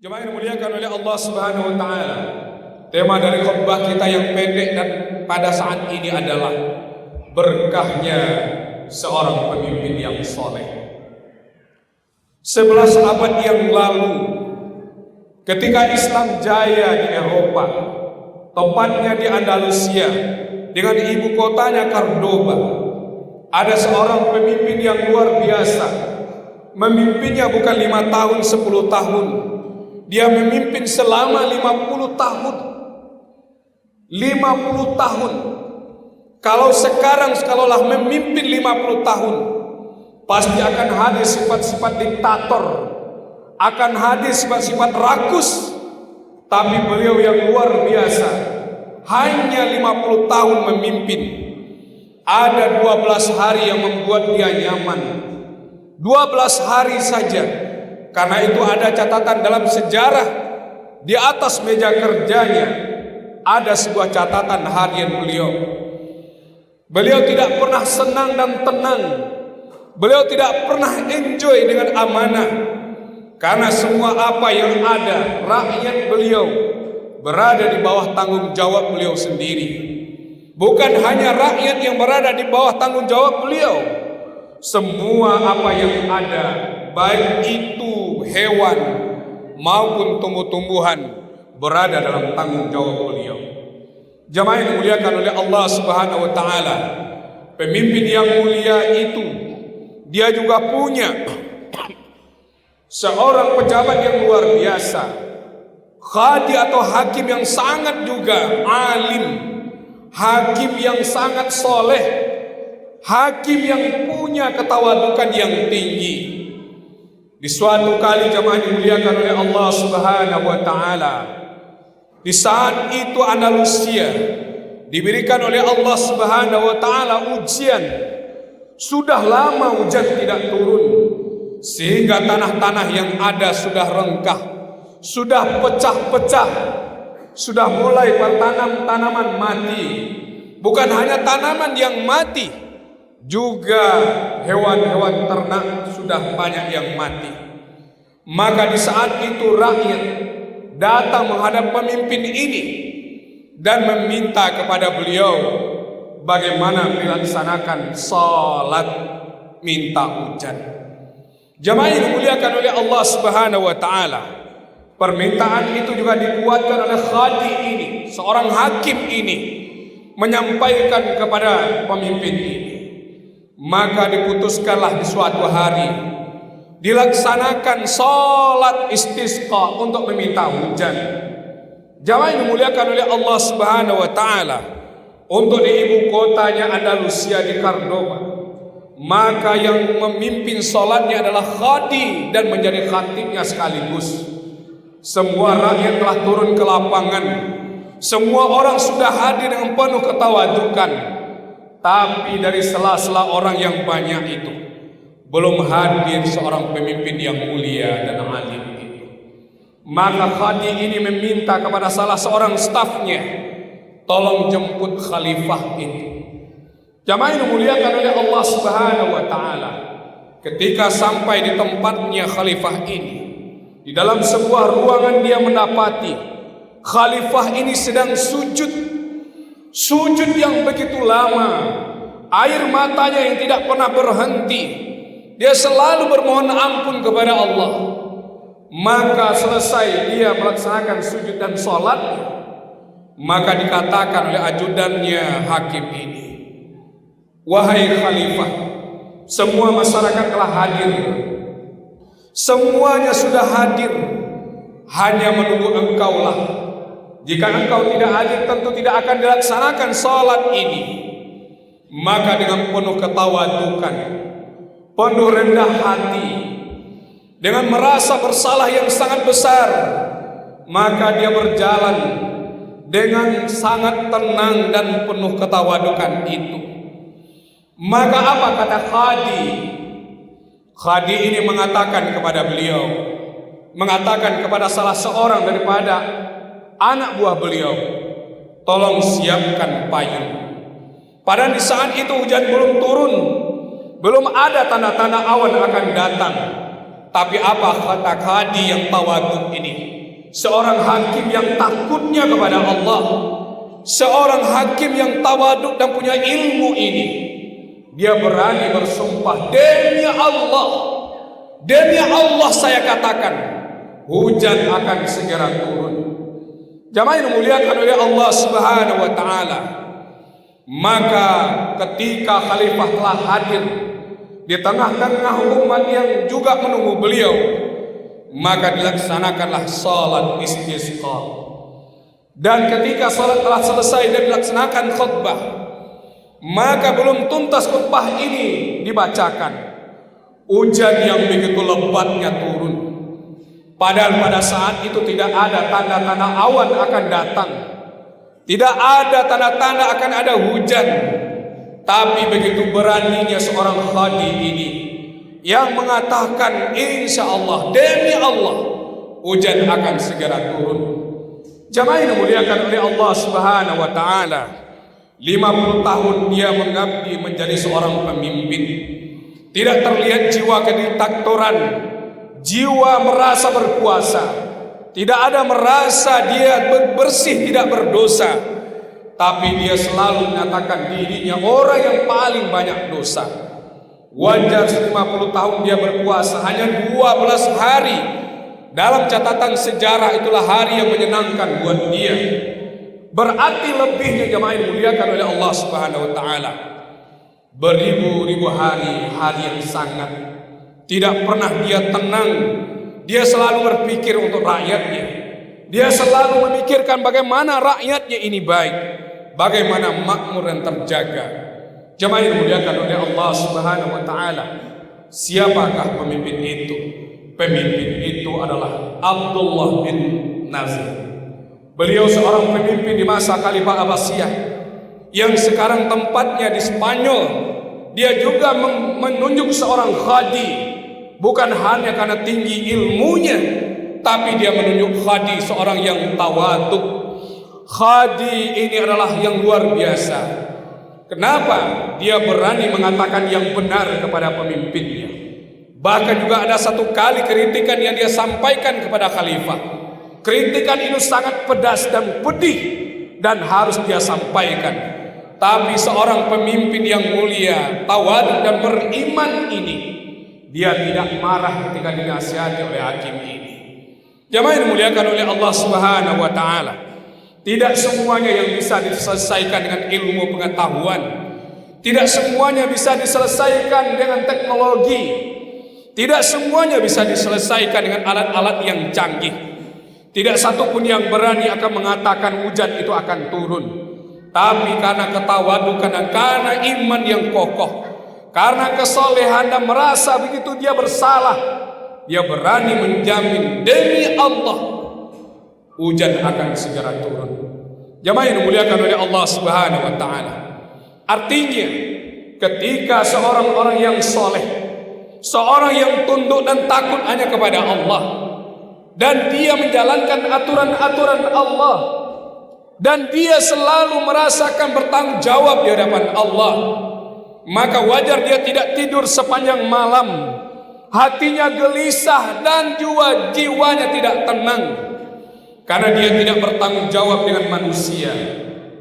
Jemaah yang dimuliakan oleh Allah Subhanahu wa taala. Tema dari khutbah kita yang pendek dan pada saat ini adalah berkahnya seorang pemimpin yang soleh. 11 abad yang lalu, ketika Islam jaya di Eropa, tepatnya di Andalusia dengan ibu kotanya Cordoba, ada seorang pemimpin yang luar biasa. Memimpinnya bukan 5 tahun, 10 tahun. Dia memimpin selama 50 tahun. 50 tahun. Kalau sekarang kalaulah memimpin 50 tahun, pasti akan hadir sifat-sifat diktator, akan hadir sifat-sifat rakus. Tapi beliau yang luar biasa, hanya 50 tahun memimpin. Ada 12 hari yang membuat dia nyaman. 12 hari saja. Karena itu ada catatan dalam sejarah, di atas meja kerjanya ada sebuah catatan harian beliau. Beliau tidak pernah senang dan tenang. Beliau tidak pernah enjoy dengan amanah. Karena semua apa yang ada, rakyat beliau berada di bawah tanggung jawab beliau sendiri. Bukan hanya rakyat yang berada di bawah tanggung jawab beliau, semua apa yang ada, baik itu hewan maupun tumbuh-tumbuhan, berada dalam tanggung jawab beliau. Jamaah yang dimuliakan oleh Allah Subhanahu wa taala, pemimpin yang mulia itu dia juga punya seorang pejabat yang luar biasa, qadi atau hakim yang sangat juga alim, hakim yang sangat soleh, hakim yang punya ketawadukan yang tinggi. Di suatu kali jamaah dimuliakan oleh Allah Subhanahu wa taala, di saat itu Andalusia diberikan oleh Allah Subhanahu wa taala ujian. Sudah lama hujan tidak turun, sehingga tanah-tanah yang ada sudah rengkah, sudah pecah-pecah, sudah mulai bertanam tanaman mati. Bukan hanya tanaman yang mati, juga hewan-hewan ternak sudah banyak yang mati. Maka di saat itu rakyat datang menghadap pemimpin ini dan meminta kepada beliau bagaimana dilaksanakan salat minta hujan. Jamaah yang dimuliakan oleh Allah Subhanahu wa taala, permintaan itu juga dikuatkan oleh qadi ini, seorang hakim ini menyampaikan kepada pemimpin ini. Maka diputuskanlah di suatu hari dilaksanakan salat istisqa untuk meminta hujan. Jamaah yang dimuliakan oleh Allah Subhanahu wa taala, untuk di ibu kotanya Andalusia di Cordoba, maka yang memimpin salatnya adalah qadi dan menjadi khatibnya sekaligus. Semua rakyat telah turun ke lapangan. Semua orang sudah hadir dengan penuh ketawadukan. Tapi dari sela-sela orang yang banyak itu, belum hadir seorang pemimpin yang mulia dan alim itu. Maka qadi ini meminta kepada salah seorang stafnya, tolong jemput khalifah itu. Jamaah yang dimuliakan oleh Allah Subhanahu wa taala, ketika sampai di tempatnya khalifah ini, di dalam sebuah ruangan dia mendapati khalifah ini sedang sujud. Sujud yang begitu lama, air matanya yang tidak pernah berhenti. Dia selalu bermohon ampun kepada Allah. Maka selesai dia melaksanakan sujud dan sholat, maka dikatakan oleh ajudannya hakim ini, wahai khalifah, semua masyarakat telah hadir. Semuanya sudah hadir, hanya menunggu engkaulah. Jika engkau tidak hadir, tentu tidak akan dilaksanakan salat ini. Maka dengan penuh ketawadukan, penuh rendah hati, dengan merasa bersalah yang sangat besar, maka dia berjalan dengan sangat tenang dan penuh ketawadukan itu. Maka apa kata qadi? Qadi ini mengatakan kepada beliau, mengatakan kepada salah seorang daripada anak buah beliau, tolong siapkan payung. Padahal di saat itu hujan belum turun, belum ada tanda-tanda awan akan datang. Tapi apa kata qadi yang tawaduk ini? seorang hakim yang takutnya kepada Allah, seorang hakim yang tawaduk dan punya ilmu ini, dia berani bersumpah, demi Allah saya katakan, hujan akan segera turun. Jamaah yang dimuliakan oleh Allah Subhanahu wa taala. Maka ketika khalifah telah hadir di tengah-tengah umat yang juga menunggu beliau, maka dilaksanakanlah salat istisqa. Dan ketika salat telah selesai dan dilaksanakan khutbah, maka belum tuntas khutbah ini dibacakan, hujan yang begitu lebatnya turun. Padahal pada saat itu tidak ada tanda-tanda awan akan datang, tidak ada tanda-tanda akan ada hujan. Tapi begitu beraninya seorang khadi ini yang mengatakan, insya Allah, demi Allah, hujan akan segera turun. Jamaah yang dimuliakan oleh Allah Subhanahu wa taala, 50 tahun dia mengabdi menjadi seorang pemimpin. Tidak terlihat jiwa kediktatoran, jiwa merasa berkuasa. Tidak ada merasa dia bersih, tidak berdosa. Tapi dia selalu menyatakan dirinya orang yang paling banyak dosa. Wajar 50 tahun dia berpuasa, hanya 12 hari. Dalam catatan sejarah itulah hari yang menyenangkan buat dia. Berarti lebihnya jemaah yang dimuliakan oleh Allah Subhanahu wa taala, beribu-ribu hari yang sangat tidak pernah dia tenang. Dia selalu berpikir untuk rakyatnya. Dia selalu memikirkan bagaimana rakyatnya ini baik, bagaimana makmur dan terjaga. Jemaah yang dimuliakan oleh Allah Subhanahu wa taala, siapakah pemimpin itu? Pemimpin itu adalah Abdullah bin Nazir. Beliau seorang pemimpin di masa Khalifah Abbasiyah yang sekarang tempatnya di Spanyol. Dia juga menunjuk seorang khadi, bukan hanya karena tinggi ilmunya, tapi dia menunjuk khadi seorang yang tawaduk. Khadi ini adalah yang luar biasa. Kenapa? Dia berani mengatakan yang benar kepada pemimpinnya. Bahkan juga ada satu kali kritikan yang dia sampaikan kepada khalifah. Kritikan itu sangat pedas dan pedih dan harus dia sampaikan. Tapi seorang pemimpin yang mulia, tawaduk dan beriman ini, dia tidak marah ketika dinasihati oleh hakim ini. Jamaah yang dimuliakan oleh Allah Subhanahu wa taala, tidak semuanya yang bisa diselesaikan dengan ilmu pengetahuan. Tidak semuanya bisa diselesaikan dengan teknologi. Tidak semuanya bisa diselesaikan dengan alat-alat yang canggih. Tidak satupun yang berani akan mengatakan hujan itu akan turun. Tapi karena ketawadukan dan karena iman yang kokoh, karena kesolehan dan merasa begitu dia bersalah, dia berani menjamin demi Allah hujan akan segera turun. Jamaah yang dimuliakan oleh Allah Subhanahu wa taala. Artinya ketika seorang orang yang soleh, seorang yang tunduk dan takut hanya kepada Allah, dan dia menjalankan aturan-aturan Allah, dan dia selalu merasakan bertanggung jawab di hadapan Allah, maka wajar dia tidak tidur sepanjang malam, hatinya gelisah dan jiwanya tidak tenang, karena dia tidak bertanggung jawab dengan manusia,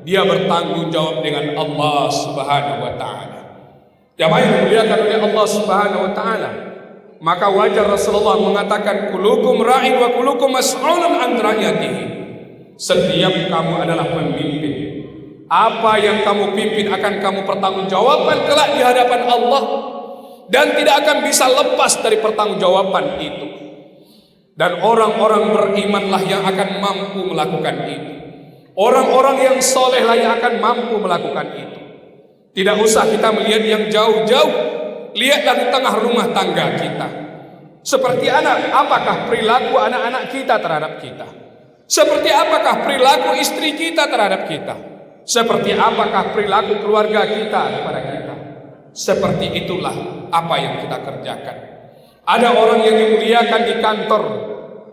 dia bertanggung jawab dengan Allah Subhanahu wa taala. Jamaah yang dimuliakan oleh Allah Subhanahu wa taala, maka wajar Rasulullah mengatakan, kulukum ra'in wa kulukum mas'ulun an ra'iyatihi. Setiap kamu adalah pemimpin. Apa yang kamu pimpin akan kamu pertanggungjawabkan kelak di hadapan Allah, dan tidak akan bisa lepas dari pertanggungjawaban itu. Dan orang-orang berimanlah yang akan mampu melakukan itu. Orang-orang yang solehlah yang akan mampu melakukan itu. Tidak usah kita melihat yang jauh-jauh, lihatlah di tengah rumah tangga kita. Seperti apakah perilaku anak-anak kita terhadap kita? Seperti apakah perilaku istri kita terhadap kita? Seperti apakah perilaku keluarga kita kepada kita? Seperti itulah apa yang kita kerjakan. Ada orang yang dimuliakan di kantor,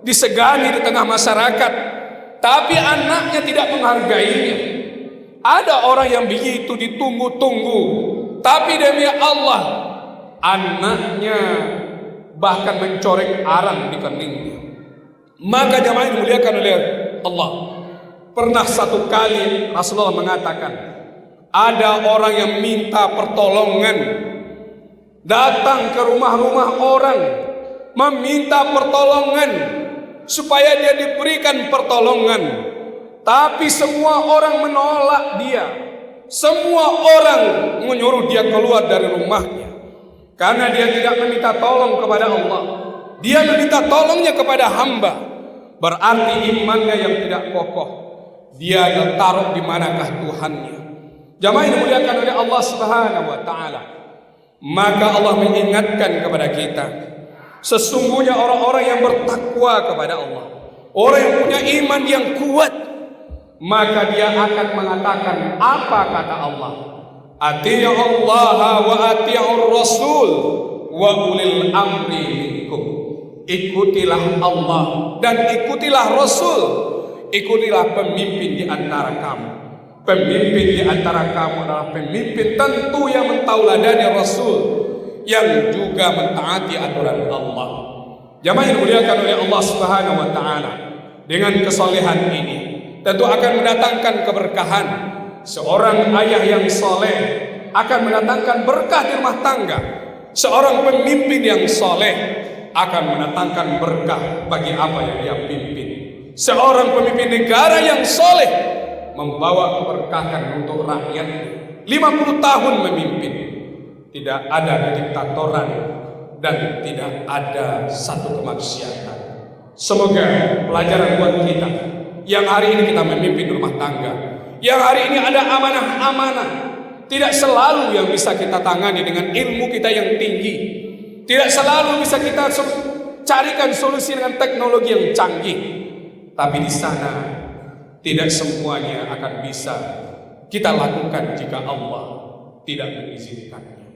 disegani di tengah masyarakat, tapi anaknya tidak menghargainya. Ada orang yang begitu ditunggu-tunggu, tapi demi Allah anaknya bahkan mencoreng arang di keningnya. Maka jamaah yang dimuliakan oleh Allah, pernah satu kali Rasulullah mengatakan, ada orang yang minta pertolongan, datang ke rumah-rumah orang, meminta pertolongan supaya dia diberikan pertolongan, tapi semua orang menolak dia. Semua orang menyuruh dia keluar dari rumahnya karena dia tidak meminta tolong kepada Allah. Dia meminta tolongnya kepada hamba. Berarti imannya yang tidak kokoh. Dia taruh di manakah Tuhannya. Jamaah yang dimuliakan oleh Allah Subhanahu wa taala. Maka Allah mengingatkan kepada kita, sesungguhnya orang-orang yang bertakwa kepada Allah, orang yang punya iman yang kuat, maka dia akan mengatakan apa kata Allah? Ati'u Allah wa ati'ur Rasul wa ulil amri minkum. Ikutilah Allah dan ikutilah Rasul. Ikutilah pemimpin di antara kamu. Pemimpin di antara kamu adalah pemimpin tentu yang mentauladani Rasul, yang juga mentaati aturan Allah. Jamaah yang dimuliakan oleh Allah Subhanahu wa taala, dengan kesolehan ini tentu akan mendatangkan keberkahan. Seorang ayah yang soleh akan mendatangkan berkah di rumah tangga. Seorang pemimpin yang soleh akan mendatangkan berkah bagi apa yang dia pimpin. Seorang pemimpin negara yang soleh membawa keberkahan untuk rakyat. 50 tahun memimpin, tidak ada kediktatoran dan tidak ada satu kemaksiatan. Semoga pelajaran buat kita yang hari ini kita memimpin rumah tangga, yang hari ini ada amanah-amanah, tidak selalu yang bisa kita tangani dengan ilmu kita yang tinggi. Tidak selalu bisa kita carikan solusi dengan teknologi yang canggih. Tapi di sana tidak semuanya akan bisa kita lakukan jika Allah tidak mengizinkannya.